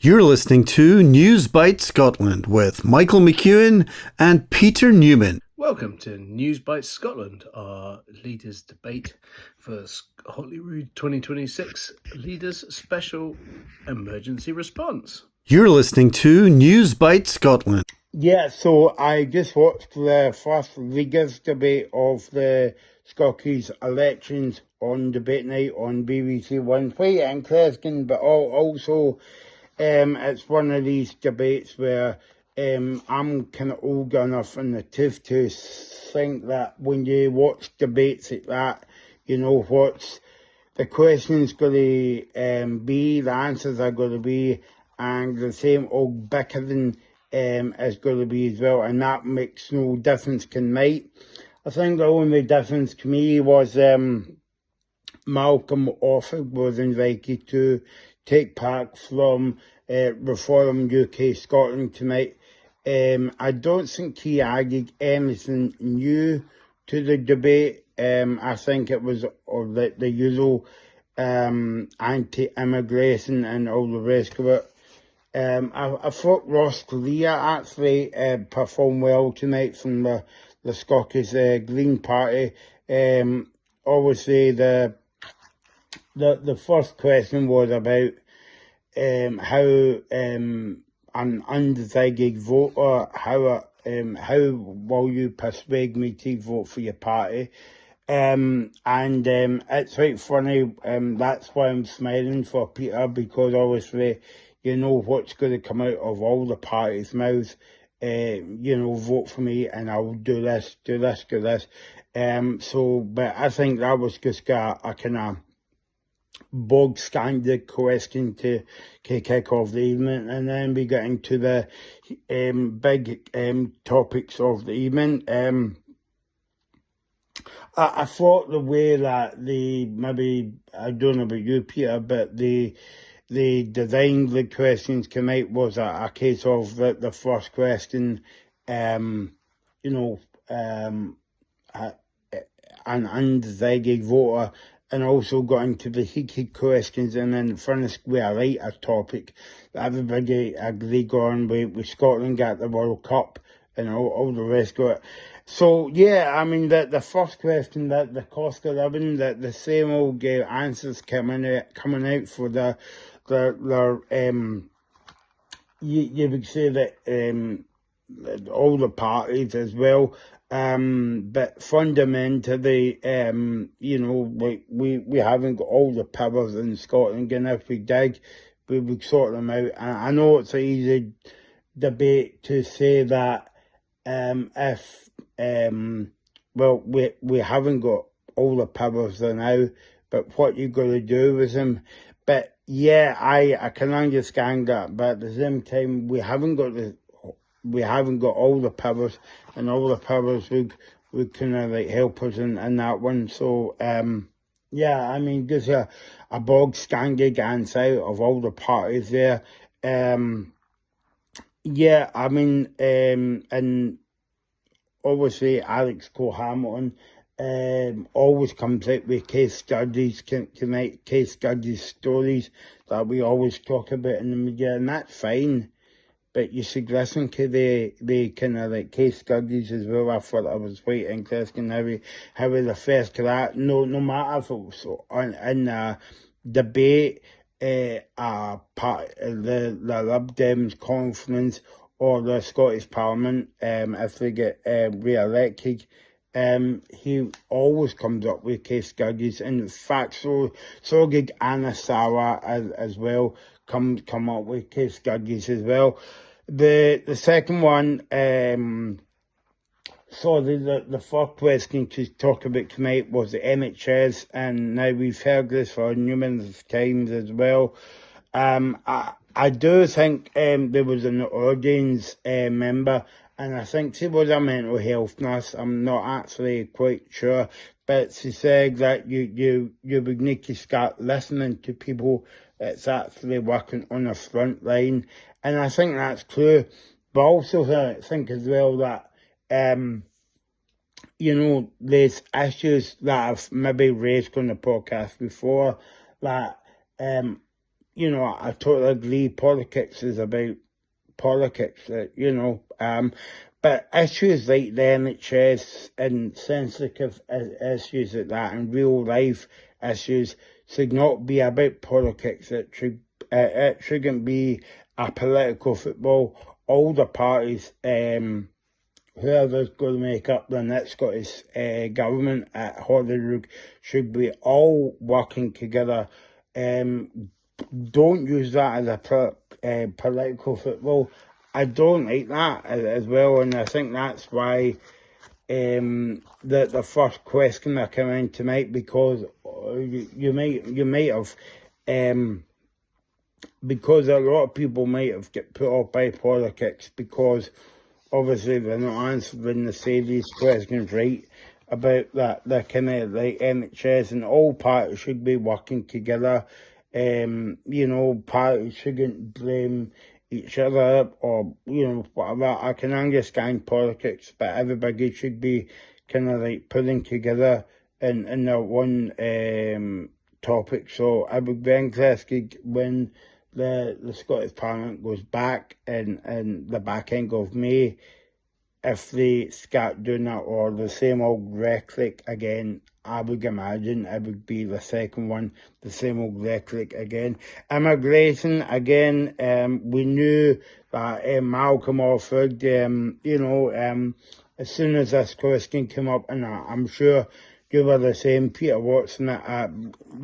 You're listening to News Bite Scotland with Michael McEwan and Peter Newman. Welcome to News Bite Scotland, our leaders debate for Holyrood 2026 Leaders Special Emergency Response. You're listening to News Bite Scotland. Yeah, so I just watched the first leaders debate of the Scottish elections on debate night on BBC One. Quite interesting, but also it's one of these debates where I'm kind of old enough in the tooth to think that when you watch debates like that, you know what's the question's going to be, the answers are going to be, and the same old bickering is going to be as well, and that makes no difference tonight. I think the only difference to me was Malcolm Offord was invited to take part from Reform UK Scotland tonight. I don't think he added anything new to the debate. I think it was the usual anti-immigration and all the rest of it. I thought Ross Clear actually performed well tonight from the Scottish Green Party. Obviously, the first question was about how an undecided voter, how will you persuade me to vote for your party? It's quite funny. That's why I'm smiling for Peter, because obviously, you know what's going to come out of all the parties' mouths. Vote for me and I'll do this. But I think that was just a kind of bog standard question to kick off the evening, and then we get into the big topics of the evening. I thought the way that maybe, I don't know about you, Peter, but they designed the questions tonight was a case of the first question, an undecided voter, and also got into the heated questions, and then finished with a lighter topic that everybody agreed on with Scotland got the World Cup and all the rest of it. So, yeah, I mean, the first question, that the cost of living, the same old answers coming out for you would say that all the parties as well. But fundamentally, we haven't got all the powers in Scotland, and if we did, we would sort them out. And I know it's an easy debate to say that we haven't got all the powers there now, but what you got to do with them. But yeah, I can understand that, but at the same time, we haven't got all the powers, and all the powers would kind of like help us in that one. So yeah, I mean, there's a bog standard answer of all the parties there. Yeah, I mean, and obviously Alex Cole-Hamilton always comes out with case studies tonight, case studies, stories that we always talk about in the media, and that's fine. But you should listen to the kind of like case studies as well. I thought that was quite interesting how we refer to that. No matter if it was in a debate, part of the Lib Dems conference or the Scottish Parliament, if they get re-elected, he always comes up with case studies. In fact, so did Anna Sara as well come up with case studies as well. The second one, the first question to talk about tonight was the NHS, and now we've heard this for numerous times as well. I do think there was an audience member, and I think she was a mental health nurse. I'm not actually quite sure, but she said that you would need to start listening to people that's actually working on the front line, and I think that's true. But also think as well that there's issues that I've maybe raised on the podcast before that you know, I totally agree. Politics is about politics, you know. But issues like the NHS and sensitive issues like that and real life issues should not be about politics. It shouldn't be a political football. All the parties, whoever's going to make up the next Scottish government at Holyrood should be all working together. Don't use that as a political football. I don't like that as well, and I think that's why the first question that came in tonight, because you might have because a lot of people might have get put off by politics because obviously they're not answering the these questions right about that the kind of like NHS, and all parties should be working together. You know, parties shouldn't blame each other or, you know, whatever. I can understand politics, but everybody should be kind of like pulling together in their one topic. So I would be interested when the Scottish Parliament goes back in the back end of May, if they start doing that, or the same old rhetoric again. I would imagine it would be the second one, the same old rhetoric again. Immigration, again, we knew that Malcolm offered, you know, as soon as this question came up, and I'm sure you were the same, Peter Watson,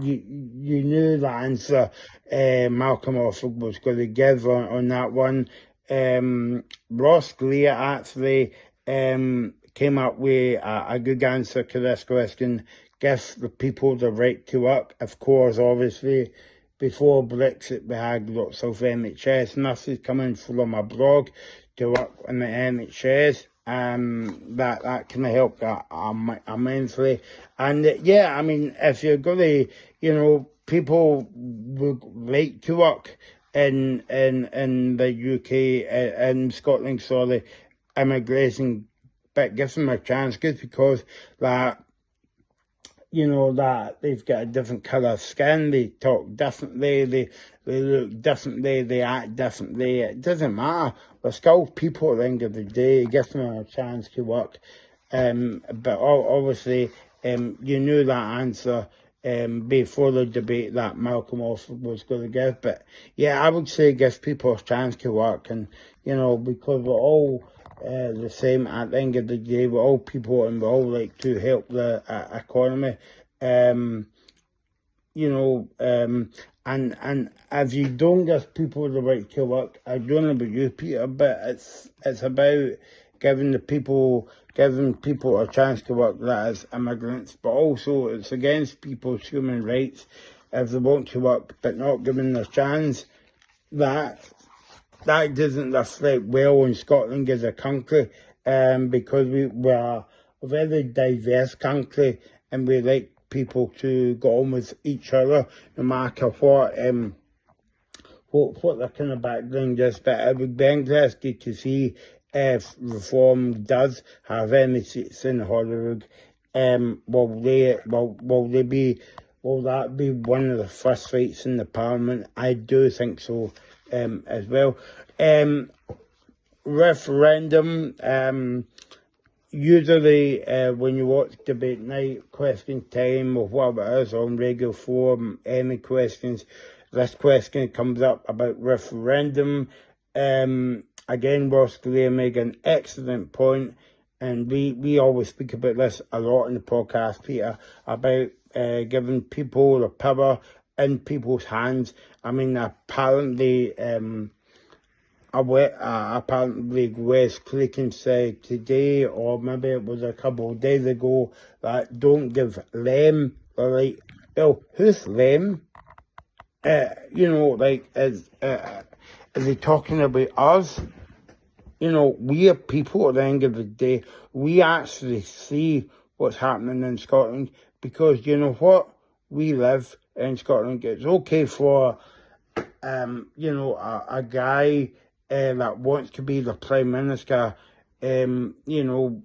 you knew the answer Malcolm offered was going to give on that one. Ross Greer actually came up with a good answer to this question. Give the people the right to work. Of course, obviously, before Brexit, we had lots of NHS nurses coming from abroad to work in the NHS. That can help immensely. And yeah, I mean, if you're going to, you know, people would like to work in the UK, in Scotland, sorry, immigration, but give them a chance, just because that, you know, that they've got a different colour of skin, they talk differently, they look differently, they act differently. It doesn't matter. We're still people at the end of the day. Give them a chance to work. But obviously, you knew that answer before the debate that Malcolm Offered was going to give. But yeah, I would say give people a chance to work, and you know, because we're all the same at the end of the day. We're all people, and we all like to help the economy. You know, and if you don't give people the right to work, I don't know about you, Peter, but it's about giving people a chance to work, that is immigrants, but also it's against people's human rights if they want to work but not given the chance. That doesn't reflect well on Scotland as a country, because we're a very diverse country, and we like people to go on with each other, no matter what their kind of background is. But I would be interested to see if Reform does have any seats in Holyrood. Will that be one of the first fights in the Parliament? I do think so, as well. Referendum, usually when you watch debate night, question time, or whatever it is on regular form, any questions, this question comes up about referendum. Again, Ross Greer made an excellent point, and we always speak about this a lot in the podcast, Peter, about giving people the power in people's hands. I mean, apparently West Clickin said today, or maybe it was a couple of days ago, that don't give them the right. Well, who's them? You know, like, is he talking about us? You know, we are people at the end of the day. We actually see what's happening in Scotland, because you know what? We live in Scotland. It's okay for, you know, a guy that wants to be the Prime Minister, you know,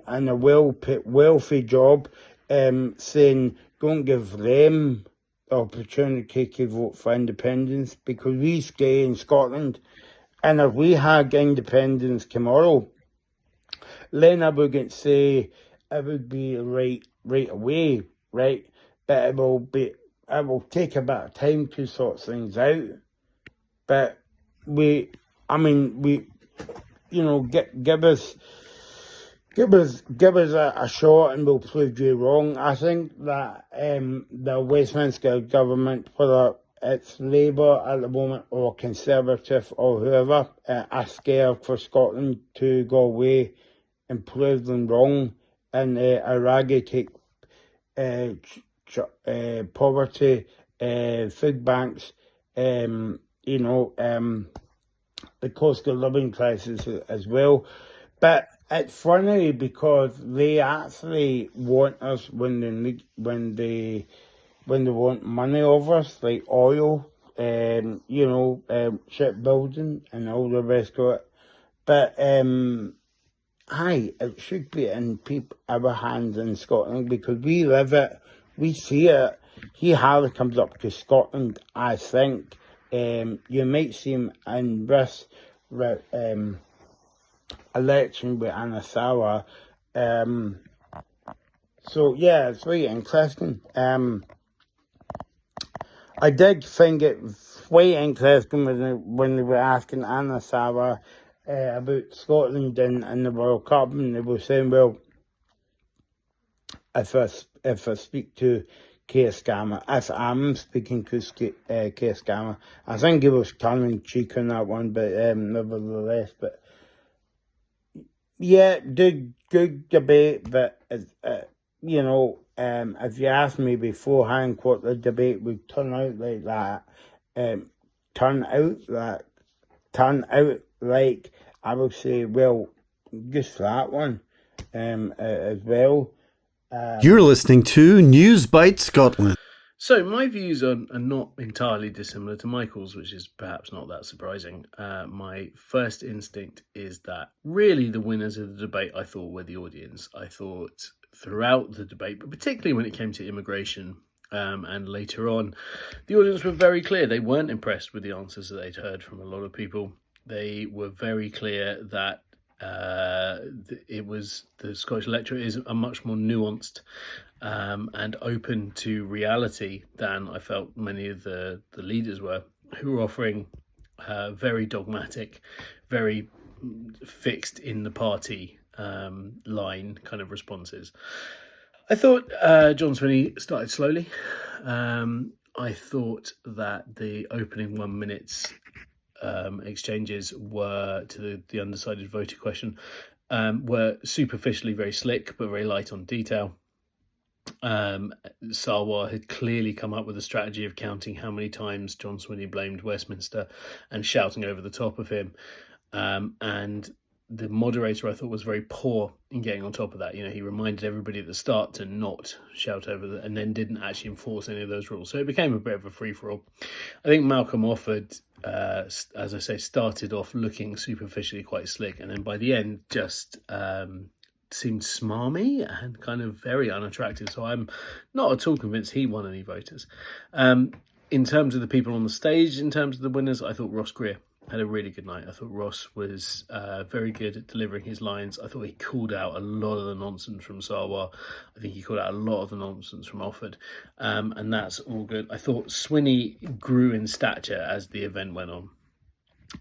in a wealthy job, saying, don't give them the opportunity to vote for independence, because we stay in Scotland, and if we had independence tomorrow, then I wouldn't say it would be right away, right? But it will take a bit of time to sort things out. But give us a shot and we'll prove you wrong. I think that the Westminster government, whether it's Labour at the moment or Conservative or whoever, are scared for Scotland to go away and prove them wrong and eradicate poverty, food banks, the cost of living crisis as well. But it's funny because they actually want us when they want money of us, like oil, shipbuilding and all the rest of it. But it should be in our hands in Scotland, because we live it, we see it. He hardly comes up to Scotland, I think. You might see him in this election with Anna Sauer. So yeah, it's very interesting. I did think it quite interesting when they were asking Anna Sauer about Scotland in the World Cup, and they were saying, well, if I speak to Keir Starmer, if I'm speaking to Keir Starmer, I think he was tongue in cheek on that one, but nevertheless, but yeah, good debate, but if you asked me beforehand what the debate would turn out like that, I would say, well, just that one, as well. You're listening to News Bite Scotland. So my views are not entirely dissimilar to Michael's, which is perhaps not that surprising. My first instinct is that really the winners of the debate, I thought, were the audience. I thought throughout the debate, but particularly when it came to immigration and later on, the audience were very clear. They weren't impressed with the answers that they'd heard from a lot of people. They were very clear that the Scottish electorate is a much more nuanced and open to reality than I felt many of the leaders were, who were offering very dogmatic, very fixed in the party line kind of responses. I thought John Swinney started slowly. I thought that the opening 1 minutes exchanges were to the undecided voter question were superficially very slick but very light on detail. Sarwar had clearly come up with a strategy of counting how many times John Swinney blamed Westminster and shouting over the top of him, and the moderator, I thought, was very poor in getting on top of that. He reminded everybody at the start to not shout over and then didn't actually enforce any of those rules. So it became a bit of a free-for-all. I think Malcolm Offord, as I say, started off looking superficially quite slick, and then by the end just seemed smarmy and kind of very unattractive. So I'm not at all convinced he won any voters. In terms of the people on the stage, in terms of the winners, I thought Ross Greer had a really good night. I thought Ross was very good at delivering his lines. I thought he called out a lot of the nonsense from Sarwar. I think he called out a lot of the nonsense from Offord, and that's all good. I thought Swinney grew in stature as the event went on,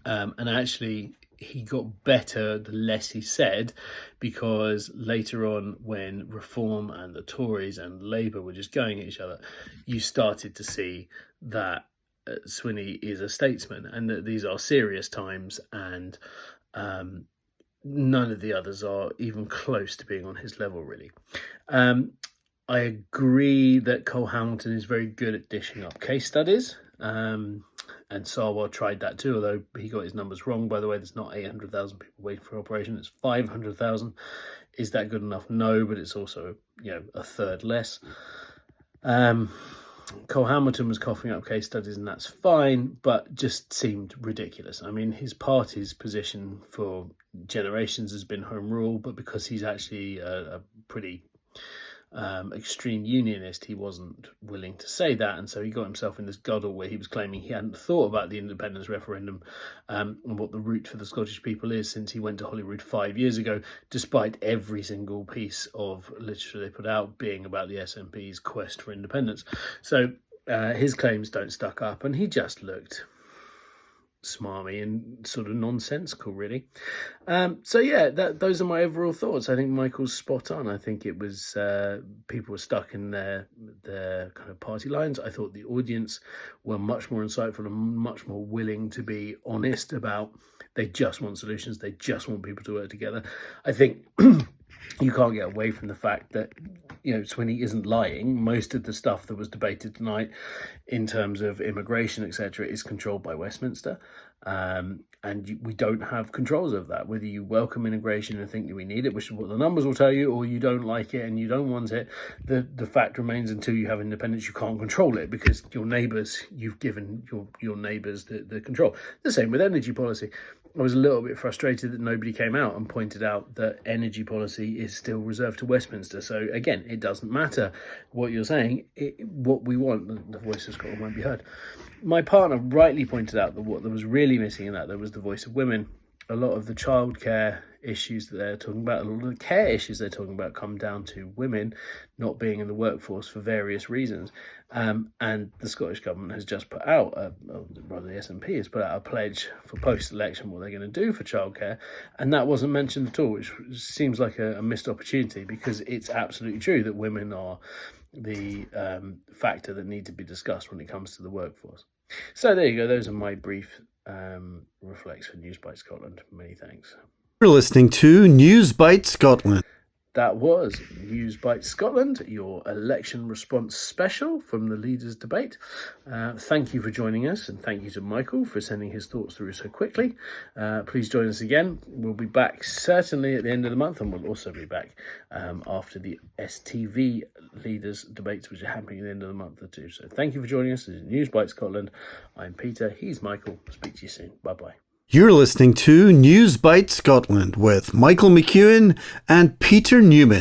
and actually he got better the less he said, because later on, when Reform and the Tories and Labour were just going at each other, you started to see that Swinney is a statesman and that these are serious times, and none of the others are even close to being on his level, really. I agree that Cole Hamilton is very good at dishing up case studies, and Sarwar tried that too, although he got his numbers wrong. By the way, there's not 800,000 people waiting for an operation, it's 500,000. Is that good enough? No, but it's also, a third less. Cole Hamilton was coughing up case studies, and that's fine, but just seemed ridiculous. I mean, his party's position for generations has been home rule, but because he's actually a pretty extreme unionist, he wasn't willing to say that, and so he got himself in this guddle where he was claiming he hadn't thought about the independence referendum and what the route for the Scottish people is since he went to Holyrood 5 years ago, despite every single piece of literature they put out being about the SNP's quest for independence. So his claims don't stack up, and he just looked smarmy and sort of nonsensical, really. Those are my overall thoughts. I think Michael's spot on. I think it was people were stuck in their kind of party lines. I thought the audience were much more insightful and much more willing to be honest about they just want solutions. They just want people to work together. I think you can't get away from the fact that Swinney isn't lying. Most of the stuff that was debated tonight in terms of immigration, etc., is controlled by Westminster. And we don't have controls of that. Whether you welcome immigration and think that we need it, which is what the numbers will tell you, or you don't like it and you don't want it, the fact remains until you have independence, you can't control it because your neighbours, you've given your neighbours the control. The same with energy policy. I was a little bit frustrated that nobody came out and pointed out that energy policy is still reserved to Westminster. So again, it doesn't matter what you're saying. What we want, the voice of Scotland won't be heard. My partner rightly pointed out that what there was really missing in that there was the voice of women. A lot of the childcare issues that they're talking about, a lot of the care issues they're talking about come down to women not being in the workforce for various reasons. And the Scottish Government has just put out, rather the SNP has put out a pledge for post-election what they're going to do for childcare. And that wasn't mentioned at all, which seems like a missed opportunity because it's absolutely true that women are the factor that need to be discussed when it comes to the workforce. So there you go. Those are my brief reflects for News Bite Scotland. Many thanks. You're listening to News Bite Scotland. That was News Bite Scotland, your election response special from the leaders' debate. Thank you for joining us, and thank you to Michael for sending his thoughts through so quickly. Please join us again. We'll be back certainly at the end of the month, and we'll also be back after the STV leaders' debates, which are happening at the end of the month or two. So thank you for joining us. This is News Bite Scotland. I'm Peter. He's Michael. Speak to you soon. Bye-bye. You're listening to News Bite Scotland with Michael McEwan and Peter Newman.